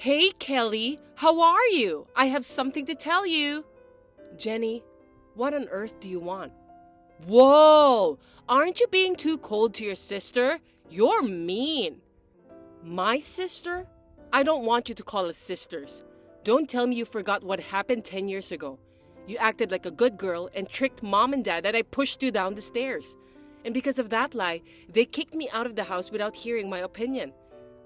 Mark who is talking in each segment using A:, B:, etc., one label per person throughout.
A: Hey, Kelly, how are you? I have something to tell you. Jenny, what on earth do you want? Whoa! Aren't you being too cold to your sister? You're mean. My sister? I don't want you to call us sisters. Don't tell me you forgot what happened 10 years ago. You acted like a good girl and tricked mom and dad that I pushed you down the stairs. And because of that lie, they kicked me out of the house without hearing my opinion.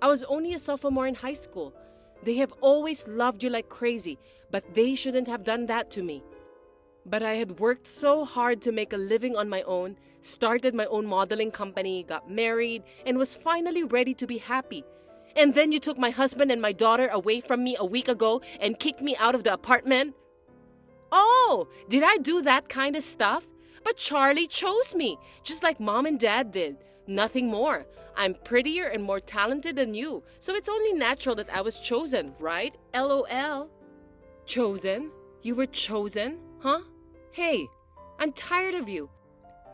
A: I was only a sophomore in high school. They have always loved you like crazy, but they shouldn't have done that to me. But I had worked so hard to make a living on my own, started my own modeling company, got married, and was finally ready to be happy. And then you took my husband and my daughter away from me a week ago and kicked me out of the apartment? Oh, did I do that kind of stuff? But Charlie chose me, just like mom and dad did. Nothing more. I'm prettier and more talented than you, so it's only natural that I was chosen, right? LOL. Chosen? You were chosen? Huh? Hey, I'm tired of you.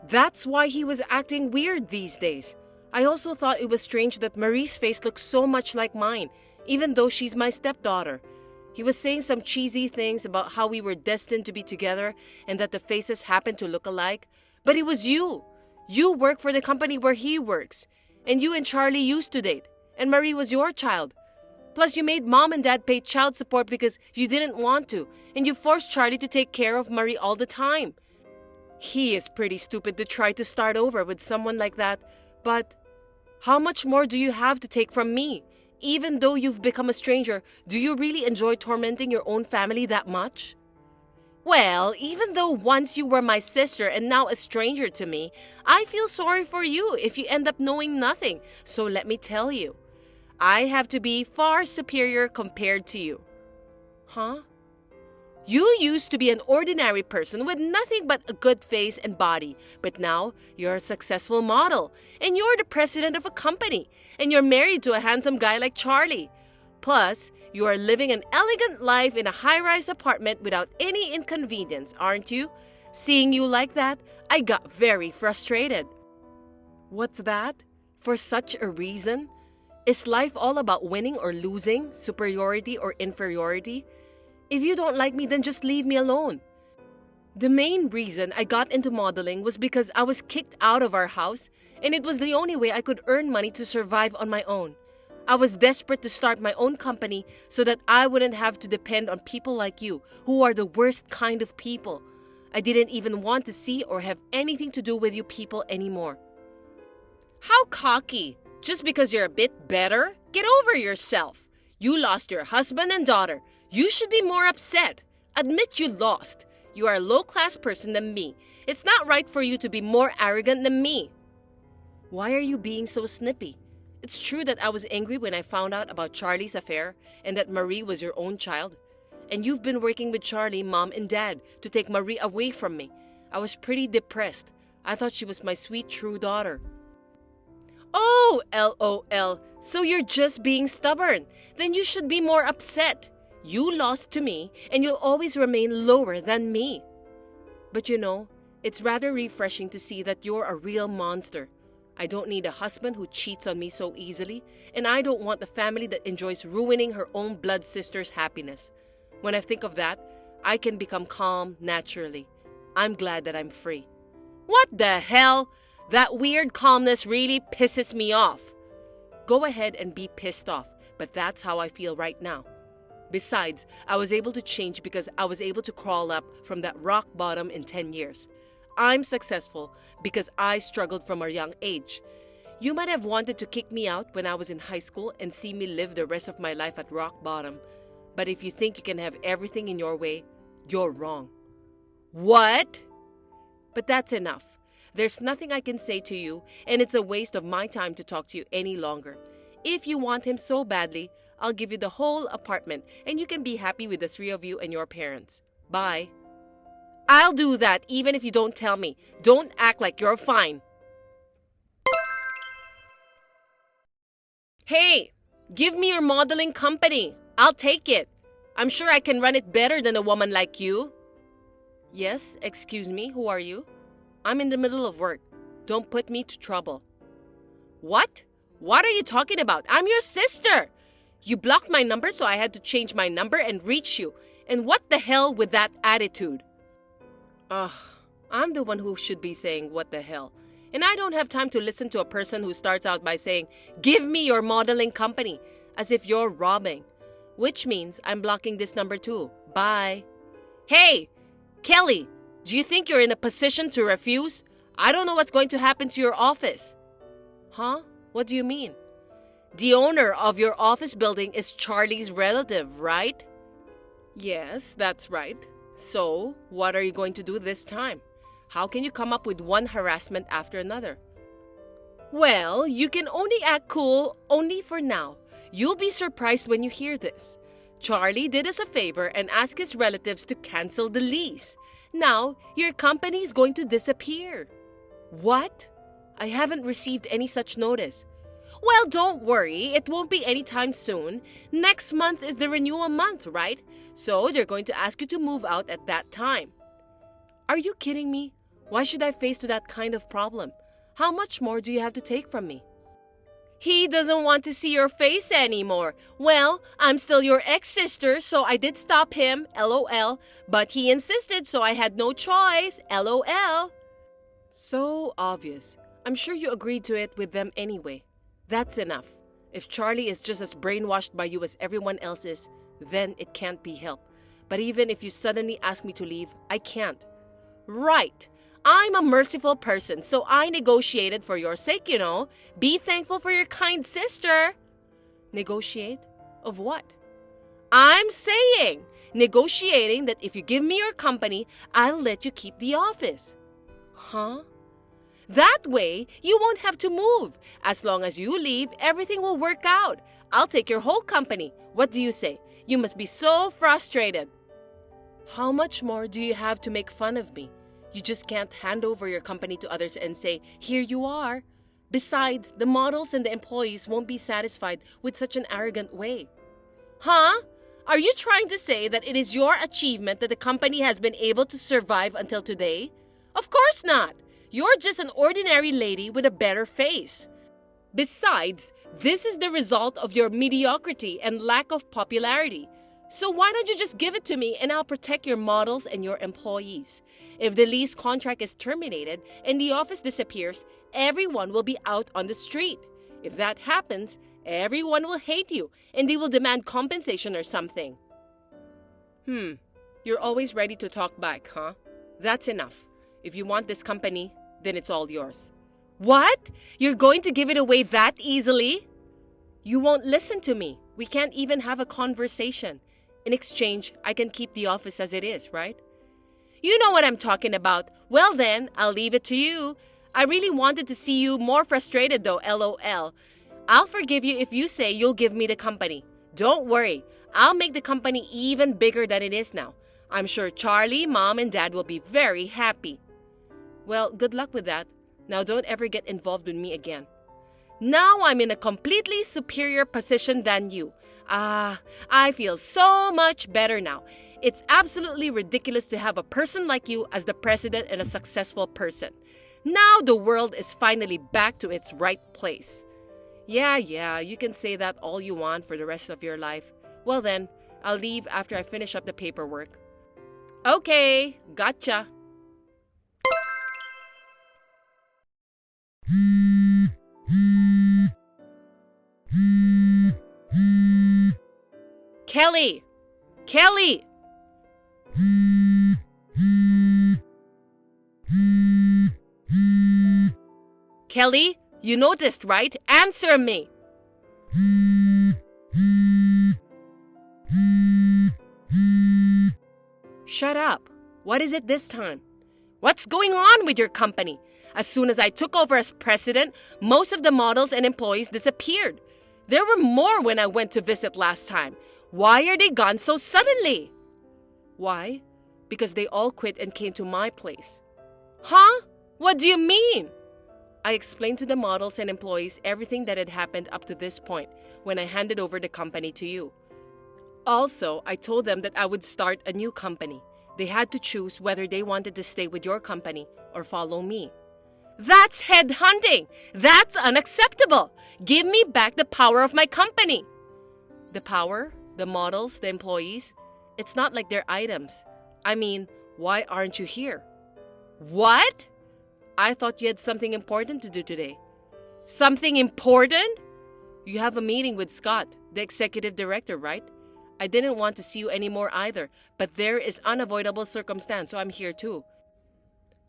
A: That's why he was acting weird these days. I also thought it was strange that Marie's face looked so much like mine, even though she's my stepdaughter. He was saying some cheesy things about how we were destined to be together and that the faces happened to look alike. But it was you. You work for the company where he works. And you and Charlie used to date. And Marie was your child. Plus, you made mom and dad pay child support because you didn't want to. And you forced Charlie to take care of Marie all the time. He is pretty stupid to try to start over with someone like that. But how much more do you have to take from me? Even though you've become a stranger, do you really enjoy tormenting your own family that much? Well, even though once you were my sister and now a stranger to me, I feel sorry for you if you end up knowing nothing. So let me tell you, I have to be far superior compared to you. Huh? You used to be an ordinary person with nothing but a good face and body, but now you're a successful model, and you're the president of a company, and you're married to a handsome guy like Charlie. Plus, you are living an elegant life in a high-rise apartment without any inconvenience, aren't you? Seeing you like that, I got very frustrated. What's that? For such a reason? Is life all about winning or losing, superiority or inferiority? If you don't like me, then just leave me alone. The main reason I got into modeling was because I was kicked out of our house, and it was the only way I could earn money to survive on my own. I was desperate to start my own company so that I wouldn't have to depend on people like you, who are the worst kind of people. I didn't even want to see or have anything to do with you people anymore. How cocky! Just because you're a bit better? Get over yourself. You lost your husband and daughter. You should be more upset. Admit you lost. You are a low-class person than me. It's not right for you to be more arrogant than me. Why are you being so snippy? It's true that I was angry when I found out about Charlie's affair and that Marie was your own child. And you've been working with Charlie, mom, and dad to take Marie away from me. I was pretty depressed. I thought she was my sweet, true daughter. Oh, LOL. So you're just being stubborn. Then you should be more upset. You lost to me, and you'll always remain lower than me. But you know, it's rather refreshing to see that you're a real monster. I don't need a husband who cheats on me so easily, and I don't want a family that enjoys ruining her own blood sister's happiness. When I think of that, I can become calm naturally. I'm glad that I'm free. What the hell? That weird calmness really pisses me off. Go ahead and be pissed off, but that's how I feel right now. Besides, I was able to change because I was able to crawl up from that rock bottom in 10 years. I'm successful because I struggled from a young age. You might have wanted to kick me out when I was in high school and see me live the rest of my life at rock bottom. But if you think you can have everything in your way, you're wrong. What? But that's enough. There's nothing I can say to you, and it's a waste of my time to talk to you any longer. If you want him so badly, I'll give you the whole apartment, and you can be happy with the three of you and your parents. Bye. I'll do that even if you don't tell me. Don't act like you're fine. Hey, give me your modeling company. I'll take it. I'm sure I can run it better than a woman like you. Yes, excuse me, who are you? I'm in the middle of work. Don't put me to trouble. What? What are you talking about? I'm your sister. You blocked my number, so I had to change my number and reach you. And what the hell with that attitude? Ugh, I'm the one who should be saying what the hell. And I don't have time to listen to a person who starts out by saying, "Give me your modeling company," as if you're robbing. Which means I'm blocking this number too. Bye. Hey, Kelly, do you think you're in a position to refuse? I don't know what's going to happen to your office. Huh? What do you mean? The owner of your office building is Charlie's relative, right? Yes, that's right. So, what are you going to do this time? How can you come up with one harassment after another? Well, you can only act cool only for now. You'll be surprised when you hear this. Charlie did us a favor and asked his relatives to cancel the lease. Now, your company is going to disappear. What? I haven't received any such notice. Well, don't worry. It won't be anytime soon. Next month is the renewal month, right? So they're going to ask you to move out at that time. Are you kidding me? Why should I face that kind of problem? How much more do you have to take from me? He doesn't want to see your face anymore. Well, I'm still your ex-sister, so I did stop him, LOL. But he insisted, so I had no choice, LOL. So obvious. I'm sure you agreed to it with them anyway. That's enough. If Charlie is just as brainwashed by you as everyone else is, then it can't be helped. But even if you suddenly ask me to leave, I can't. Right. I'm a merciful person, so I negotiated for your sake, you know. Be thankful for your kind sister. Negotiate? Of what? I'm saying, negotiating that if you give me your company, I'll let you keep the office. Huh? That way, you won't have to move. As long as you leave, everything will work out. I'll take your whole company. What do you say? You must be so frustrated. How much more do you have to make fun of me? You just can't hand over your company to others and say, "Here you are." Besides, the models and the employees won't be satisfied with such an arrogant way. Huh? Are you trying to say that it is your achievement that the company has been able to survive until today? Of course not. You're just an ordinary lady with a better face. Besides, this is the result of your mediocrity and lack of popularity. So why don't you just give it to me and I'll protect your models and your employees? If the lease contract is terminated and the office disappears, everyone will be out on the street. If that happens, everyone will hate you and they will demand compensation or something. You're always ready to talk back, huh? That's enough. If you want this company, then it's all yours. What? You're going to give it away that easily? You won't listen to me. We can't even have a conversation. In exchange, I can keep the office as it is, right? You know what I'm talking about. Well then, I'll leave it to you. I really wanted to see you more frustrated though, LOL. I'll forgive you if you say you'll give me the company. Don't worry. I'll make the company even bigger than it is now. I'm sure Charlie, Mom, and Dad will be very happy. Well, good luck with that. Now don't ever get involved with me again. Now I'm in a completely superior position than you. I feel so much better now. It's absolutely ridiculous to have a person like you as the president and a successful person. Now the world is finally back to its right place. Yeah, you can say that all you want for the rest of your life. Well then, I'll leave after I finish up the paperwork. Okay, gotcha. Kelly! Kelly! Kelly, you noticed, right? Answer me! Shut up. What is it this time? What's going on with your company? As soon as I took over as president, most of the models and employees disappeared. There were more when I went to visit last time. Why are they gone so suddenly? Why? Because they all quit and came to my place. Huh? What do you mean? I explained to the models and employees everything that had happened up to this point when I handed over the company to you. Also, I told them that I would start a new company. They had to choose whether they wanted to stay with your company or follow me. That's headhunting! That's unacceptable! Give me back the power of my company! The power, the models, the employees. It's not like they're items. I mean, why aren't you here? What? I thought you had something important to do today. Something important? You have a meeting with Scott, the executive director, right? I didn't want to see you anymore either, but there is unavoidable circumstance, so I'm here too.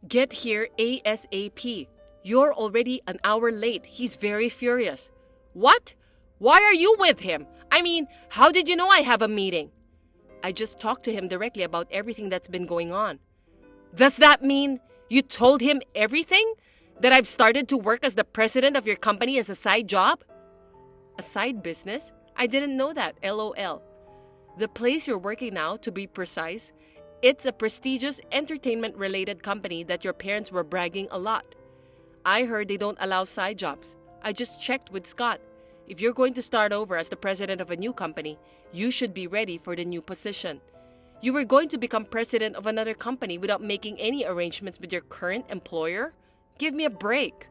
A: Get here ASAP. You're already an hour late. He's very furious. What? Why are you with him? I mean, how did you know I have a meeting? I just talked to him directly about everything that's been going on. Does that mean you told him everything? That I've started to work as the president of your company as a side job? A side business? I didn't know that, LOL. The place you're working now, to be precise, it's a prestigious entertainment-related company that your parents were bragging a lot. I heard they don't allow side jobs. I just checked with Scott. If you're going to start over as the president of a new company, you should be ready for the new position. You were going to become president of another company without making any arrangements with your current employer? Give me a break.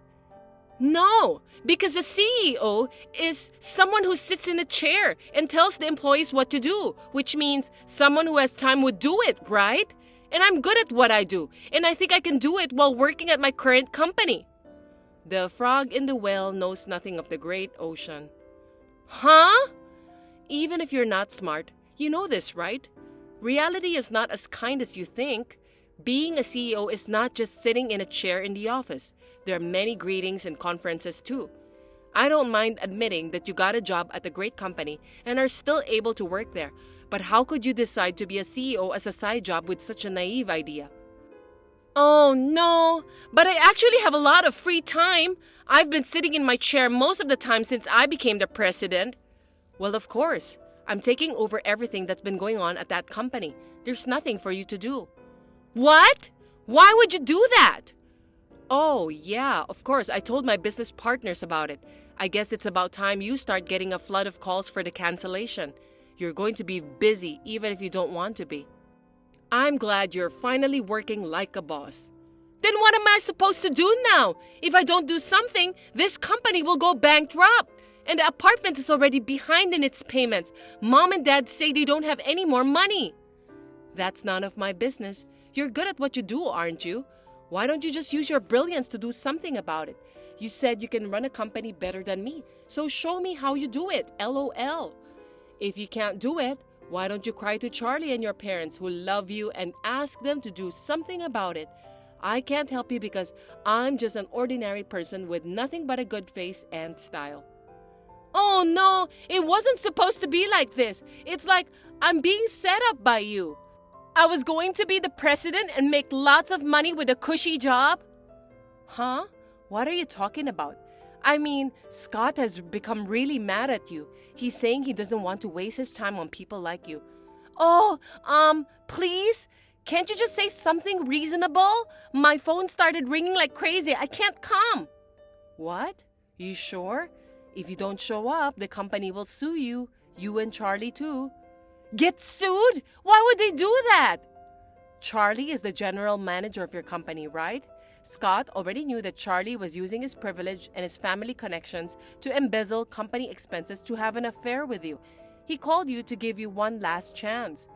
A: No, because the CEO is someone who sits in a chair and tells the employees what to do, which means someone who has time would do it, right? And I'm good at what I do, and I think I can do it while working at my current company. The frog in the well knows nothing of the great ocean. Huh? Even if you're not smart, you know this, right? Reality is not as kind as you think. Being a CEO is not just sitting in a chair in the office. There are many greetings and conferences too. I don't mind admitting that you got a job at a great company and are still able to work there. But how could you decide to be a CEO as a side job with such a naive idea? Oh no, but I actually have a lot of free time. I've been sitting in my chair most of the time since I became the president. Well, of course. I'm taking over everything that's been going on at that company. There's nothing for you to do. What? Why would you do that? Oh, yeah, of course. I told my business partners about it. I guess it's about time you start getting a flood of calls for the cancellation. You're going to be busy even if you don't want to be. I'm glad you're finally working like a boss. Then what am I supposed to do now? If I don't do something, this company will go bankrupt. And the apartment is already behind in its payments. Mom and Dad say they don't have any more money. That's none of my business. You're good at what you do, aren't you? Why don't you just use your brilliance to do something about it? You said you can run a company better than me, so show me how you do it, LOL. If you can't do it, why don't you cry to Charlie and your parents who love you and ask them to do something about it? I can't help you because I'm just an ordinary person with nothing but a good face and style. Oh no, it wasn't supposed to be like this. It's like I'm being set up by you. I was going to be the president and make lots of money with a cushy job? Huh? What are you talking about? I mean, Scott has become really mad at you. He's saying he doesn't want to waste his time on people like you. Oh, please? Can't you just say something reasonable? My phone started ringing like crazy. I can't come. What? You sure? If you don't show up, the company will sue you. You and Charlie too. Get sued? Why would they do that? Charlie is the general manager of your company, right? Scott already knew that Charlie was using his privilege and his family connections to embezzle company expenses to have an affair with you. He called you to give you one last chance.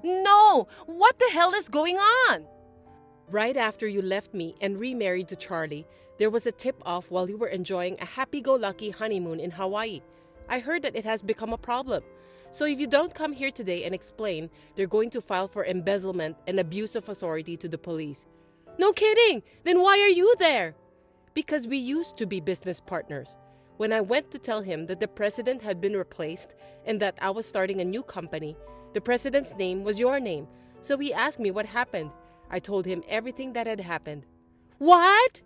A: No! What the hell is going on? Right after you left me and remarried to Charlie, there was a tip-off while you were enjoying a happy-go-lucky honeymoon in Hawaii. I heard that it has become a problem. So if you don't come here today and explain, they're going to file for embezzlement and abuse of authority to the police. No kidding! Then why are you there? Because we used to be business partners. When I went to tell him that the president had been replaced and that I was starting a new company, the president's name was your name. So he asked me what happened. I told him everything that had happened. What?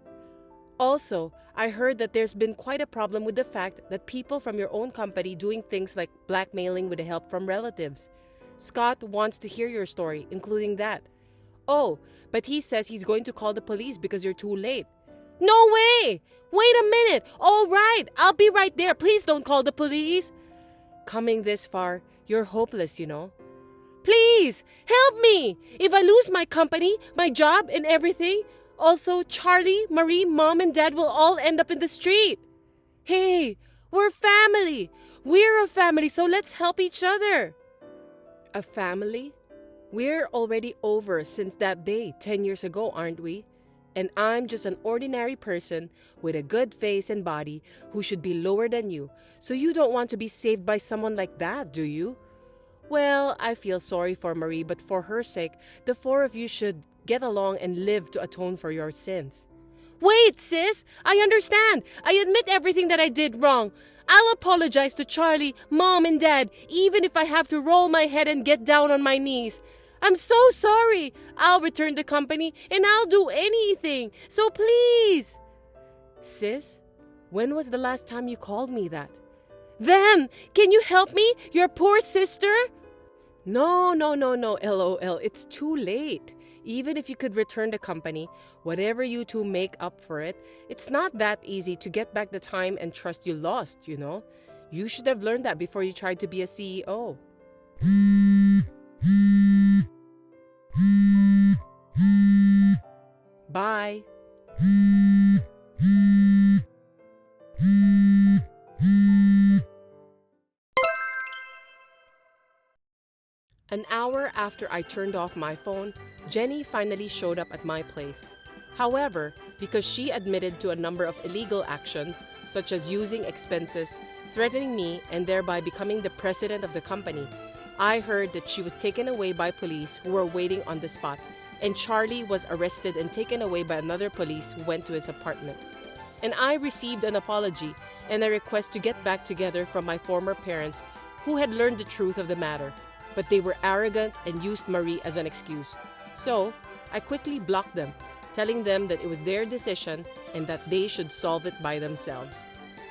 A: Also, I heard that there's been quite a problem with the fact that people from your own company doing things like blackmailing with the help from relatives. Scott wants to hear your story, including that. Oh, but he says he's going to call the police because you're too late. No way! Wait a minute! All right, I'll be right there. Please don't call the police. Coming this far, you're hopeless, you know. Please, help me! If I lose my company, my job, and everything, also Charlie, Marie, Mom, and Dad will all end up in the street. Hey, We're family. We're a family, so let's help each other. A family? We're already over since that day 10 years ago, aren't we? And I'm just an ordinary person with a good face and body who should be lower than you. So you don't want to be saved by someone like that, do you? Well, I feel sorry for Marie, but for her sake, the four of you should get along and live to atone for your sins. Wait, sis! I understand! I admit everything that I did wrong. I'll apologize to Charlie, Mom, and Dad, even if I have to roll my head and get down on my knees. I'm so sorry. I'll return the company and I'll do anything. So please. Sis, when was the last time you called me that? Then, can you help me? Your poor sister? No, LOL. It's too late. Even if you could return the company, whatever you two make up for it, it's not that easy to get back the time and trust you lost, you know? You should have learned that before you tried to be a CEO. Bye. An hour after I turned off my phone, Jenny finally showed up at my place. However, because she admitted to a number of illegal actions, such as using expenses, threatening me, and thereby becoming the president of the company, I heard that she was taken away by police who were waiting on the spot, and Charlie was arrested and taken away by another police who went to his apartment. And I received an apology and a request to get back together from my former parents who had learned the truth of the matter, but they were arrogant and used Marie as an excuse. So, I quickly blocked them, telling them that it was their decision and that they should solve it by themselves.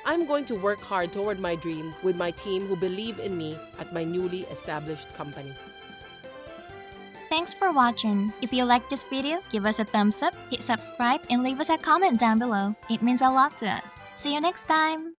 A: I'm going to work hard toward my dream with my team who believe in me at my newly established company.
B: Thanks for watching. If you liked this video, give us a thumbs up, hit subscribe, and leave us a comment down below. It means a lot to us. See you next time!